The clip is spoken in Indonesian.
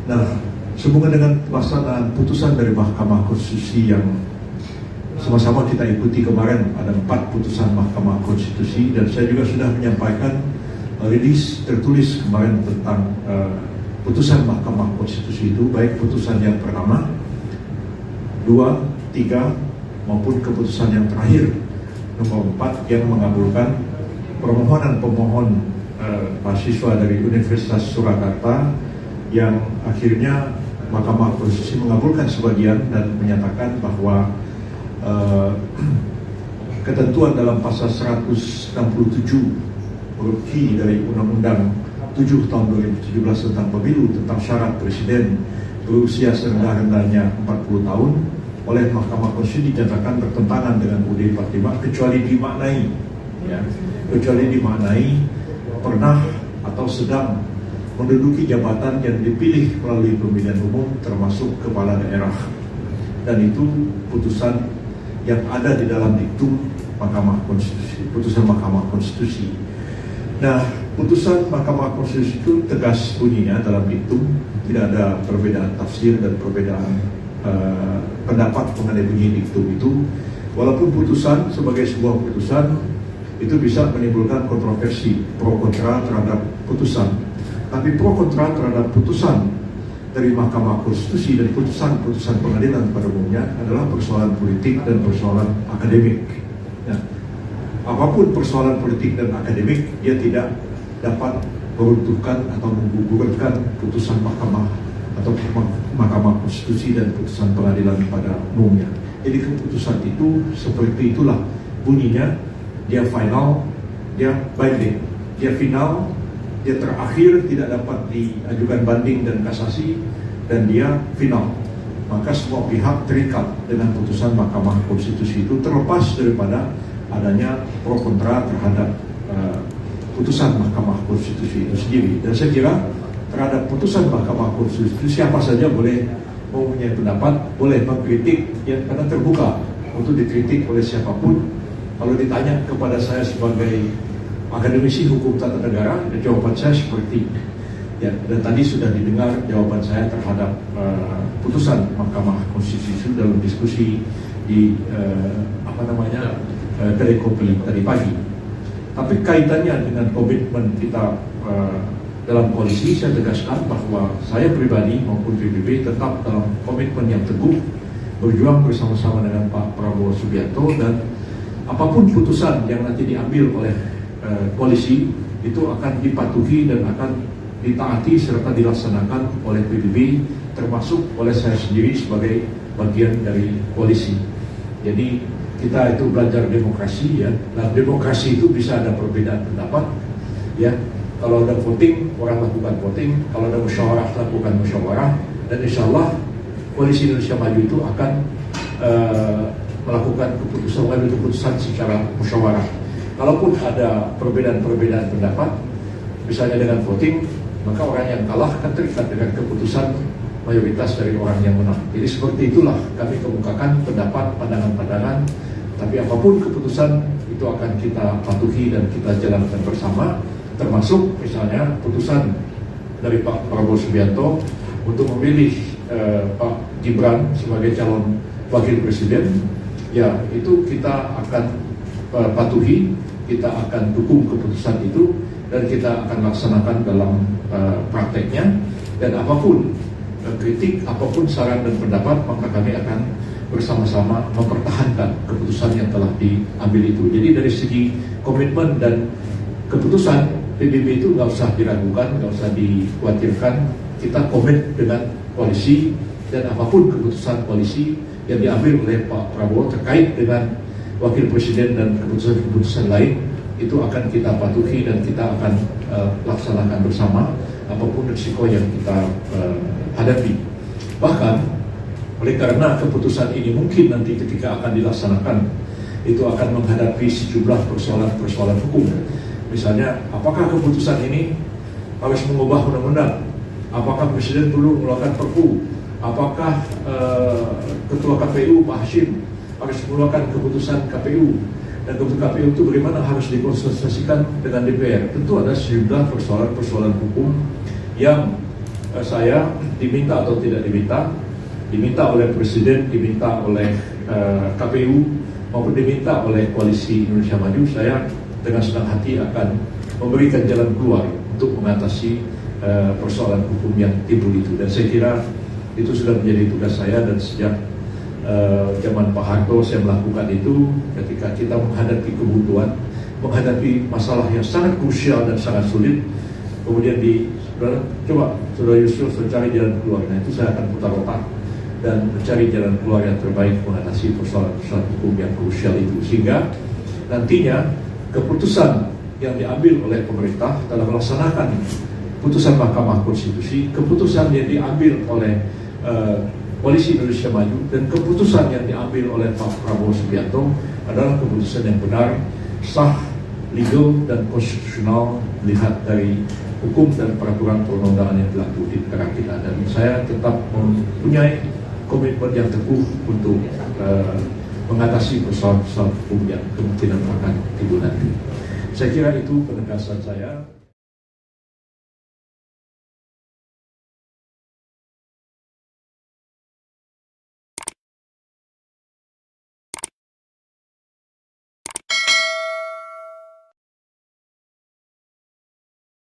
Nah, sehubungan dengan pelaksanaan putusan dari Mahkamah Konstitusi yang sama-sama kita ikuti kemarin, ada 4 putusan Mahkamah Konstitusi, dan saya juga sudah menyampaikan rilis tertulis kemarin tentang putusan Mahkamah Konstitusi itu, baik putusan yang pertama, 2, 3 maupun keputusan yang terakhir nomor 4 yang mengabulkan permohonan pemohon mahasiswa dari Universitas Surakarta yang akhirnya Mahkamah Konstitusi mengabulkan sebagian dan menyatakan bahwa ketentuan dalam pasal 167 huruf Q dari Undang-Undang 7 tahun 2017 tentang pemilu tentang syarat presiden berusia serendah-rendahnya 40 tahun oleh Mahkamah Konstitusi dinyatakan bertentangan dengan UUD 45 kecuali dimaknai, ya, kecuali dimaknai pernah atau sedang menduduki jabatan yang dipilih melalui pemilihan umum termasuk kepala daerah, dan itu putusan yang ada di dalam diktum Mahkamah Konstitusi, putusan Mahkamah Konstitusi. Nah, putusan Mahkamah Konstitusi itu tegas bunyinya dalam diktum, tidak ada perbedaan tafsir dan perbedaan pendapat mengenai bunyi diktum itu. Walaupun putusan sebagai sebuah putusan itu bisa menimbulkan kontroversi pro kontra terhadap putusan, tapi pro kontra terhadap putusan dari Mahkamah Konstitusi dan putusan pengadilan pada umumnya adalah persoalan politik dan persoalan akademik. Nah, apapun persoalan politik dan akademik, dia tidak dapat meruntuhkan atau menggugurkan putusan Mahkamah atau Mahkamah Konstitusi dan putusan pengadilan pada umumnya. Jadi keputusan itu seperti itulah bunyinya, dia final, dia binding, dia final, dia terakhir, tidak dapat diajukan banding dan kasasi, dan dia final. Maka semua pihak terikat dengan putusan Mahkamah Konstitusi itu, terlepas daripada adanya pro kontra terhadap putusan Mahkamah Konstitusi itu sendiri. Dan saya kira terhadap putusan Mahkamah Konstitusi siapa saja boleh mempunyai pendapat, boleh mengkritik, ya, karena terbuka untuk dikritik oleh siapapun. Kalau ditanya kepada saya sebagai akademisi hukum tata negara, jawaban saya seperti ya, dan tadi sudah didengar jawaban saya terhadap putusan Mahkamah Konstitusi dalam diskusi di kedai kopi tadi pagi. Tapi kaitannya dengan komitmen kita dalam koalisi, saya tegaskan bahwa saya pribadi maupun PBB tetap dalam komitmen yang teguh berjuang bersama-sama dengan Pak Prabowo Subianto, dan apapun putusan yang nanti diambil oleh koalisi itu akan dipatuhi dan akan ditaati serta dilaksanakan oleh PBB, termasuk oleh saya sendiri sebagai bagian dari koalisi. Jadi kita itu belajar demokrasi, ya. Nah, demokrasi itu bisa ada perbedaan pendapat, ya. Kalau ada voting, orang lakukan voting. Kalau ada musyawarah, lakukan musyawarah. Dan insya Allah koalisi Indonesia Maju itu akan melakukan keputusan secara musyawarah. Kalaupun ada perbedaan pendapat, misalnya dengan voting, maka orang yang kalah akan terikat dengan keputusan mayoritas dari orang yang menang. Jadi seperti itulah kami kemukakan pendapat, pandangan-pandangan. Tapi apapun keputusan itu akan kita patuhi dan kita jalankan bersama, termasuk misalnya putusan dari Pak Prabowo Subianto untuk memilih Pak Gibran sebagai calon wakil presiden. Ya, itu kita akan patuhi, kita akan dukung keputusan itu, dan kita akan laksanakan dalam prakteknya. Dan apapun kritik, apapun saran dan pendapat, maka kami akan bersama-sama mempertahankan keputusan yang telah diambil itu. Jadi dari segi komitmen dan keputusan PBB itu nggak usah diragukan, nggak usah dikhawatirkan. Kita komit dengan koalisi, dan apapun keputusan koalisi yang diambil oleh Pak Prabowo terkait dengan wakil presiden dan keputusan-keputusan lain, itu akan kita patuhi dan kita akan laksanakan bersama apapun risiko yang kita hadapi. Bahkan oleh karena keputusan ini mungkin nanti ketika akan dilaksanakan itu akan menghadapi sejumlah persoalan-persoalan hukum. Misalnya, apakah keputusan ini harus mengubah undang-undang? Apakah presiden perlu mengeluarkan perpu? Apakah ketua KPU Pak Hashim harus mengeluarkan keputusan KPU? Dan keputusan KPU itu bagaimana harus dikonsultasikan dengan DPR? Tentu ada sejumlah persoalan-persoalan hukum yang saya diminta atau tidak diminta oleh Presiden, diminta oleh KPU, maupun diminta oleh Koalisi Indonesia Maju, saya dengan senang hati akan memberikan jalan keluar untuk mengatasi persoalan hukum yang timbul itu. Dan saya kira itu sudah menjadi tugas saya, dan sejak zaman Pak Harto saya melakukan itu ketika kita menghadapi kebutuhan, menghadapi masalah yang sangat krusial dan sangat sulit. Kemudian coba Saudara Yusuf mencari jalan keluar. Nah, itu saya akan putar otak dan mencari jalan keluar yang terbaik mengatasi persoalan-persoalan hukum yang krusial itu, sehingga nantinya keputusan yang diambil oleh pemerintah dalam melaksanakan putusan Mahkamah Konstitusi, keputusan yang diambil oleh Koalisi Indonesia Maju, dan keputusan yang diambil oleh Pak Prabowo Subianto adalah keputusan yang benar, sah, legal, dan konstitusional melihat dari hukum dan peraturan perundang-undangan yang berlaku di negara kita. Dan saya tetap mempunyai komitmen yang teguh untuk mengatasi persoalan-persoalan hukum yang kemungkinan akan timbul nanti. Saya kira itu penegasan saya.